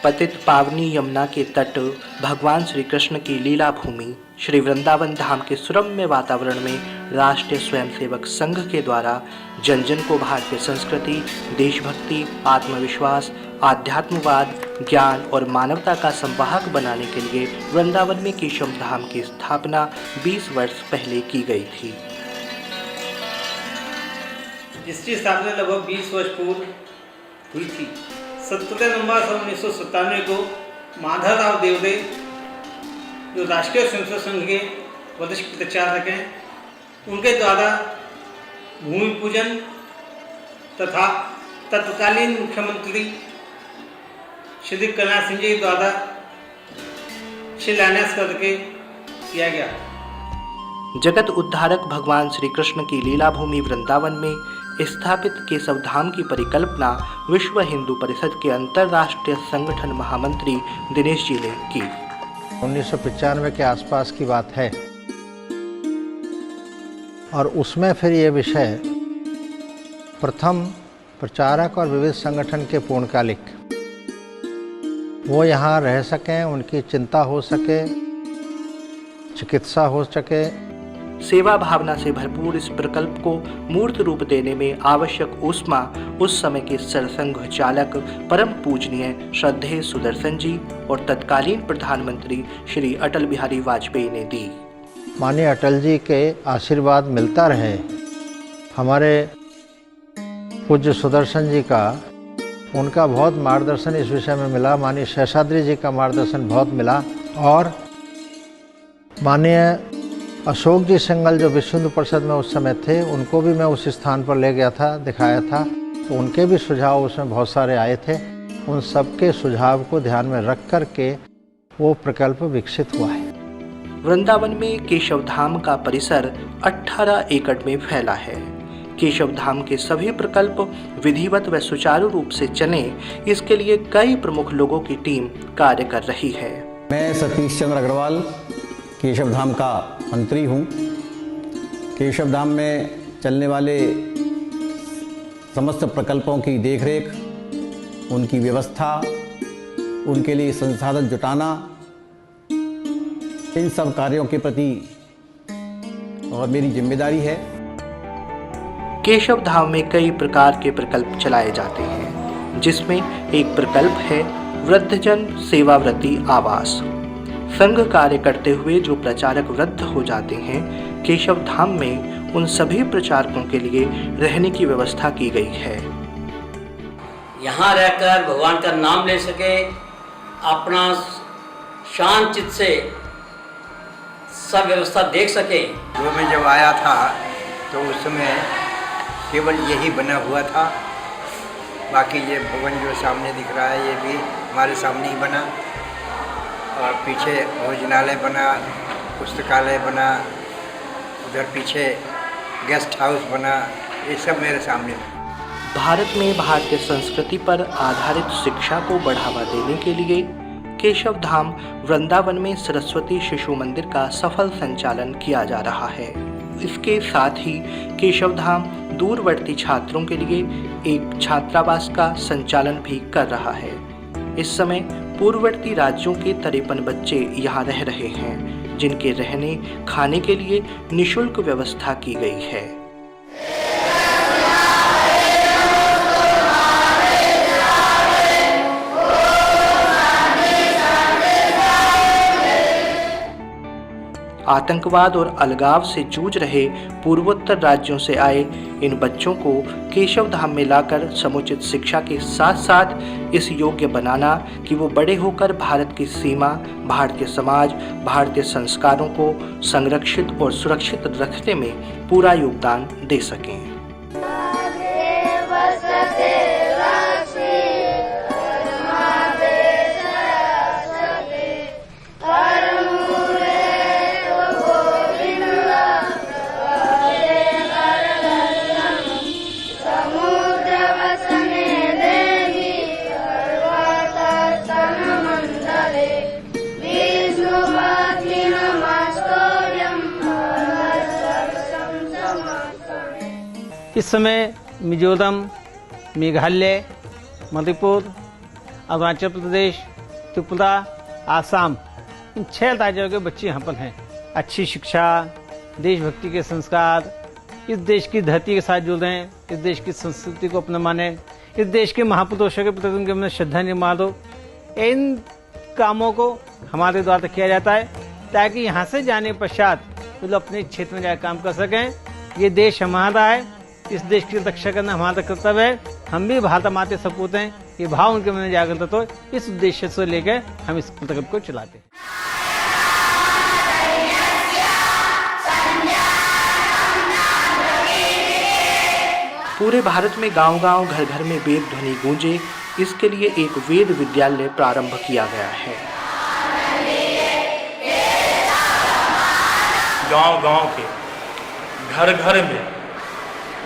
पतित पावनी यमुना के तट भगवान श्री कृष्ण की लीला भूमि श्री वृंदावन धाम के सुरम्य वातावरण में राष्ट्रीय स्वयंसेवक संघ के द्वारा जन जन को भारतीय संस्कृति, देशभक्ति, आत्मविश्वास, आध्यात्मवाद, ज्ञान और मानवता का संवाहक बनाने के लिए वृंदावन में केशव धाम की स्थापना 20 वर्ष पहले की गई थी। इसकी स्थापना लगभग 20 वर्ष पूर्व हुई थी। 17 नवंबर 1997 को माधवराव देवड़े, जो राष्ट्रीय स्वयंसेवक संघ के वरिष्ठ प्रचारक हैं, उनके द्वारा भूमि पूजन तथा तत्कालीन मुख्यमंत्री श्री कल्याण सिंह जी द्वारा शिलान्यास करके किया गया। जगत उद्धारक भगवान श्री कृष्ण की लीला भूमि वृंदावन में स्थापित केशव धाम की परिकल्पना विश्व हिंदू परिषद के अंतर्राष्ट्रीय संगठन महामंत्री दिनेश जी ने की। 1995 के आसपास की बात है और उसमें फिर ये विषय प्रथम प्रचारक और विविध संगठन के पूर्णकालिक वो यहाँ रह सकें, उनकी चिंता हो सके, चिकित्सा हो सके। सेवा भावना से भरपूर इस प्रकल्प को मूर्त रूप देने में आवश्यक ऊष्मा उस समय के सरसंघ चालक परम पूजनीय श्रद्धेय सुदर्शन जी और तत्कालीन प्रधानमंत्री श्री अटल बिहारी वाजपेयी ने दी। माननीय अटल जी के आशीर्वाद मिलता रहे। हमारे पूज्य सुदर्शन जी का, उनका बहुत मार्गदर्शन इस विषय में मिला। माननीय शेषाद्री जी का मार्गदर्शन बहुत मिला और माननीय अशोक जी सिंघल जो विश्व हिंदू परिषद में उस समय थे, उनको भी मैं उस स्थान पर ले गया था, दिखाया था, तो उनके भी सुझाव उसमें बहुत सारे आए थे। उन सबके सुझाव को ध्यान में रख कर के वो प्रकल्प विकसित हुआ है। वृंदावन में केशव धाम का परिसर 18 एकड़ में फैला है। केशव धाम के सभी प्रकल्प विधिवत व सुचारू रूप से चले, इसके लिए कई प्रमुख लोगों की टीम कार्य कर रही है। मैं सतीश चंद्र अग्रवाल केशव धाम का मंत्री हूँ। केशव धाम में चलने वाले समस्त प्रकल्पों की देखरेख, उनकी व्यवस्था, उनके लिए संसाधन जुटाना, इन सब कार्यों के प्रति और मेरी जिम्मेदारी है। केशव धाम में कई प्रकार के प्रकल्प चलाए जाते हैं, जिसमें एक प्रकल्प है वृद्धजन सेवाव्रती आवास। संघ कार्य करते हुए जो प्रचारक वृद्ध हो जाते हैं, केशव धाम में उन सभी प्रचारकों के लिए रहने की व्यवस्था की गई है। यहाँ रहकर भगवान का नाम ले सके, अपना शांत चित्त से सब व्यवस्था देख सके। जो मैं जब आया था तो उस समय केवल यही बना हुआ था। बाकी ये भवन जो सामने दिख रहा है, ये भी हमारे सामने ही बना और पीछे भोजनालय बना, पुस्तकालय बना, उधर पीछे गेस्ट हाउस बना, ये सब मेरे सामने। भारत में भारतीय संस्कृति पर आधारित शिक्षा को बढ़ावा देने के लिए केशव धाम वृंदावन में सरस्वती शिशु मंदिर का सफल संचालन किया जा रहा है। इसके साथ ही केशव धाम दूरवर्ती छात्रों के लिए एक छात्रावास का संचालन भी कर रहा है। इस समय पूर्ववर्ती राज्यों के 53 बच्चे यहाँ रह रहे हैं, जिनके रहने खाने के लिए निःशुल्क व्यवस्था की गई है। आतंकवाद और अलगाव से जूझ रहे पूर्वोत्तर राज्यों से आए इन बच्चों को केशव धाम में लाकर समुचित शिक्षा के साथ साथ इस योग्य बनाना कि वो बड़े होकर भारत की सीमा, भारतीय समाज, भारतीय संस्कारों को संरक्षित और सुरक्षित रखने में पूरा योगदान दे सकें। इस समय मिजोरम, मेघालय, मणिपुर, अरुणाचल प्रदेश, त्रिपुरा, आसाम, इन 6 राज्यों के बच्चे यहाँ पर हैं। अच्छी शिक्षा, देशभक्ति के संस्कार, इस देश की धरती के साथ जुड़ रहे हैं, इस देश की संस्कृति को अपना माने, इस देश के महापुरुषों के प्रति उनके मन श्रद्धा निर्माण हो। इन कामों को हमारे द्वारा किया जाता है ताकि यहाँ से जाने पश्चात वो लोग अपने क्षेत्र में जाकर काम कर सकें। ये देश हमारा है, इस देश की रक्षा करना हमारा कर्तव्य है। हम भी भारत माता के सपूत हैं, ये भाव उनके मन में जागृत हो, इस उद्देश्य से लेकर हम इस प्रकल्प को चलाते हैं। पूरे भारत में गांव-गांव, घर-घर में वेद ध्वनि गूंजे, इसके लिए एक वेद विद्यालय प्रारंभ किया गया है। गांव-गांव के, घर-घर में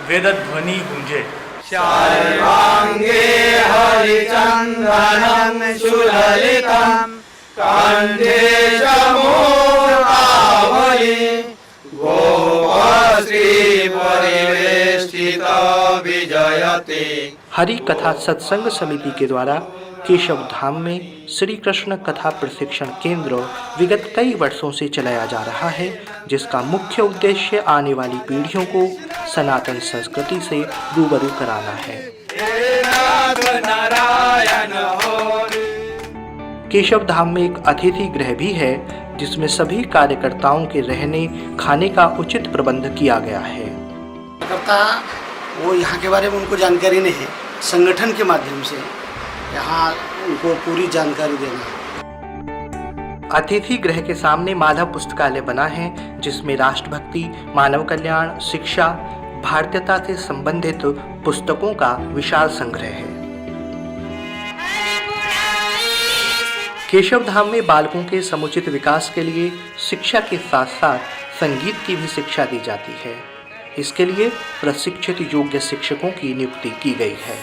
वेद ध्वनि गूंजे। सर्वांगे हरिचंदनं सुललितं कंठे चमोरावली गोवस्त्री परिवेष्टित विजयते। हरि कथा सत्संग समिति के द्वारा केशव धाम में श्री कृष्ण कथा प्रशिक्षण केंद्र विगत कई वर्षों से चलाया जा रहा है, जिसका मुख्य उद्देश्य आने वाली पीढ़ियों को सनातन संस्कृति से रूबरू कराना है। केशव धाम में एक अतिथि गृह भी है, जिसमें सभी कार्यकर्ताओं के रहने खाने का उचित प्रबंध किया गया है। वो यहाँ के बारे में उनको जानकारी नहीं है, संगठन के माध्यम से यहाँ उनको पूरी जानकारी देना है। अतिथि गृह के सामने माधव पुस्तकालय बना है, जिसमें राष्ट्रभक्ति, मानव कल्याण, शिक्षा, भारतीयता से संबंधित पुस्तकों का विशाल संग्रह है। केशव धाम में बालकों के समुचित विकास के लिए शिक्षा के साथ साथ संगीत की भी शिक्षा दी जाती है। इसके लिए प्रशिक्षित योग्य शिक्षकों की नियुक्ति की गई है।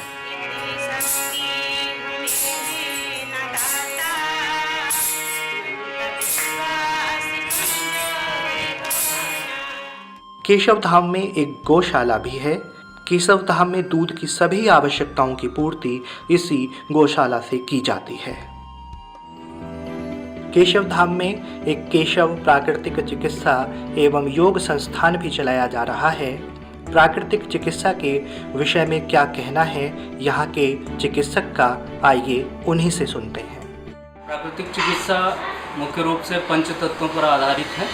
केशव धाम में एक गौशाला भी है। केशव धाम में दूध की सभी आवश्यकताओं की पूर्ति इसी गौशाला से की जाती है। केशव धाम में एक केशव प्राकृतिक चिकित्सा एवं योग संस्थान भी चलाया जा रहा है। प्राकृतिक चिकित्सा के विषय में क्या कहना है यहाँ के चिकित्सक का, आइए उन्हीं से सुनते हैं। प्राकृतिक चिकित्सा मुख्य रूप से पंच तत्वों पर आधारित है।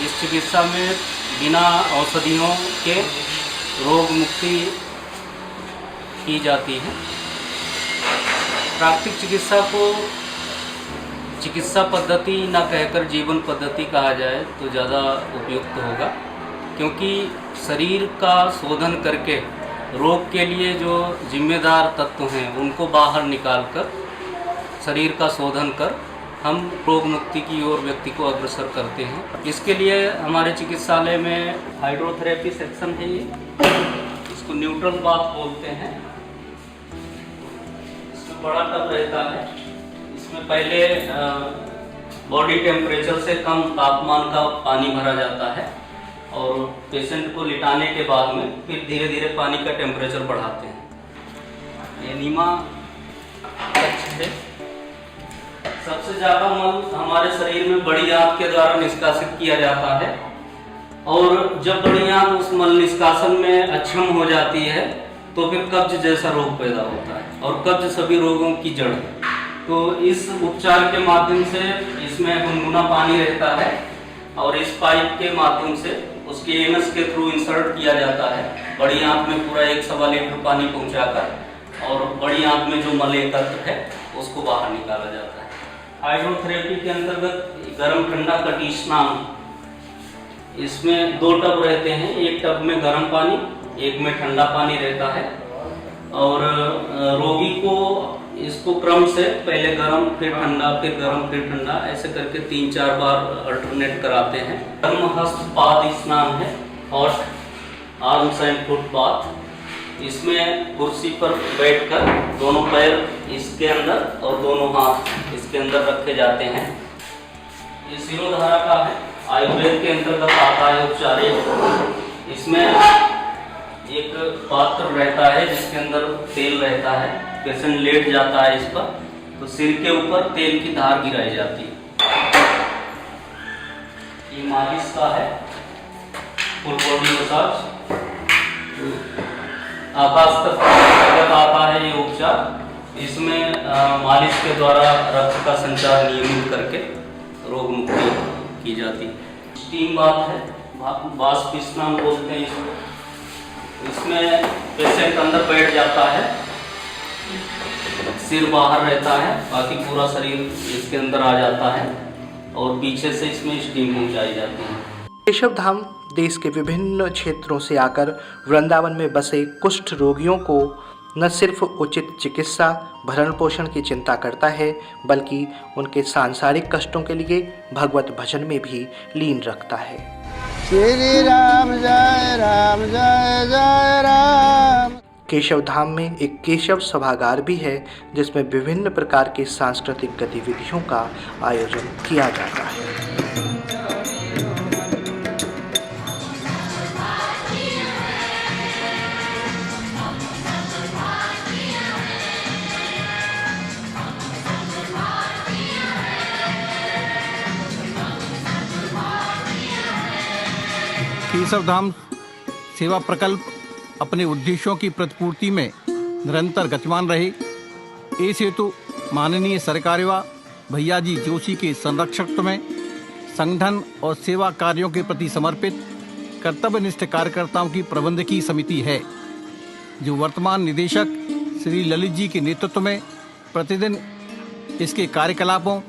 इस चिकित्सा में बिना औषधियों के रोग मुक्ति की जाती है। प्राकृतिक चिकित्सा को चिकित्सा पद्धति न कहकर जीवन पद्धति कहा जाए तो ज़्यादा उपयुक्त होगा, क्योंकि शरीर का शोधन करके रोग के लिए जो जिम्मेदार तत्व हैं उनको बाहर निकालकर शरीर का शोधन कर हम रोग मुक्ति की ओर व्यक्ति को अग्रसर करते हैं। इसके लिए हमारे चिकित्सालय में हाइड्रोथेरेपी सेक्शन है, ये इसको न्यूट्रल बाथ बोलते हैं। इसमें बड़ा टब रहता है। इसमें पहले बॉडी टेम्परेचर से कम तापमान का पानी भरा जाता है और पेशेंट को लिटाने के बाद में फिर धीरे धीरे पानी का टेम्परेचर बढ़ाते हैं। ये नीमा है। सबसे ज़्यादा मल हमारे शरीर में बड़ी आंत के द्वारा निष्कासित किया जाता है, और जब बड़ी आंत उस मल निष्कासन में अक्षम हो जाती है तो फिर कब्ज जैसा रोग पैदा होता है, और कब्ज सभी रोगों की जड़ है। तो इस उपचार के माध्यम से इसमें गुनगुना पानी रहता है और इस पाइप के माध्यम से उसके एनस के थ्रू इंसर्ट किया जाता है। बड़ी आंत में पूरा 1.25 लीटर पानी पहुंचाकर और बड़ी आंत में जो मल एकत्र है उसको बाहर निकाला जाता है। हाइड्रोथेरेपी के अंतर्गत गर्म ठंडा कटी स्नान, इसमें 2 टब रहते हैं। एक टब में गर्म पानी, एक में ठंडा पानी रहता है, और रोगी को इसको क्रम से पहले गर्म फिर ठंडा फिर गर्म फिर ठंडा ऐसे करके 3-4 बार अल्टरनेट कराते हैं। गर्म हस्त पाद स्नान है, hot arms and foot bath. इसमें कुर्सी पर बैठकर दोनों पैर इसके अंदर और दोनों हाथ इसके अंदर रखे जाते हैं। ये शिरोधारा का है, आयुर्वेद के अंतर्गत आता है उपचार। इसमें एक पात्र रहता है जिसके अंदर तेल रहता है, पेशेंट लेट जाता है इस पर तो सिर के ऊपर तेल की धार गिराई जाती है। ये मालिश का है, फुल बॉडी मसाज। आकाश तक आता है ये उपचार। इसमें मालिश के द्वारा रक्त का संचार नियमित करके रोग मुक्ति की जाती है। स्टीम बाथ है, वाष्प स्नान बोलते हैं इसको। इसमें पेशेंट अंदर बैठ जाता है, सिर बाहर रहता है, बाकी पूरा शरीर इसके अंदर आ जाता है और पीछे से इसमें स्टीम पहुंचाई जाती है। केशव धाम देश के विभिन्न क्षेत्रों से आकर वृंदावन में बसे कुष्ठ रोगियों को न सिर्फ उचित चिकित्सा भरण पोषण की चिंता करता है, बल्कि उनके सांसारिक कष्टों के लिए भगवत भजन में भी लीन रखता है। श्री राम जय जय राम। केशव धाम में एक केशव सभागार भी है, जिसमें विभिन्न प्रकार की सांस्कृतिक गतिविधियों का आयोजन किया जाता है। केशव धाम सेवा प्रकल्प अपने उद्देश्यों की प्रतिपूर्ति में निरंतर गतिमान रहे, इस हेतु माननीय सरकार व भैया जी जोशी के संरक्षकत्व में संगठन और सेवा कार्यों के प्रति समर्पित कर्तव्यनिष्ठ कार्यकर्ताओं की प्रबंधकीय समिति है, जो वर्तमान निदेशक श्री ललित जी के नेतृत्व में प्रतिदिन इसके कार्यकलापों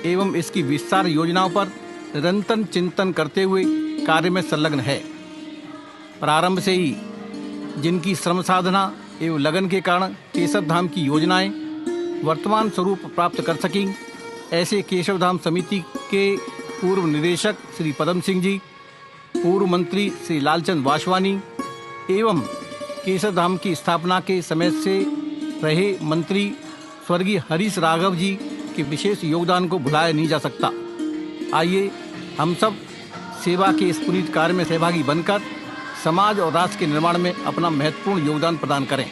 एवं इसकी विस्तार योजनाओं पर निरंतर चिंतन करते हुए कार्य में संलग्न है। प्रारंभ से ही जिनकी श्रम साधना एवं लगन के कारण केशव धाम की योजनाएं वर्तमान स्वरूप प्राप्त कर सकीं, ऐसे केशव धाम समिति के पूर्व निदेशक श्री पदम सिंह जी, पूर्व मंत्री श्री लालचंद वासवानी एवं केशव धाम की स्थापना के समय से रहे मंत्री स्वर्गीय हरीश राघव जी के विशेष योगदान को भुलाया नहीं जा सकता। आइए हम सब सेवा के इस पुनीत कार्य में सहभागी बनकर समाज और राष्ट्र के निर्माण में अपना महत्वपूर्ण योगदान प्रदान करें।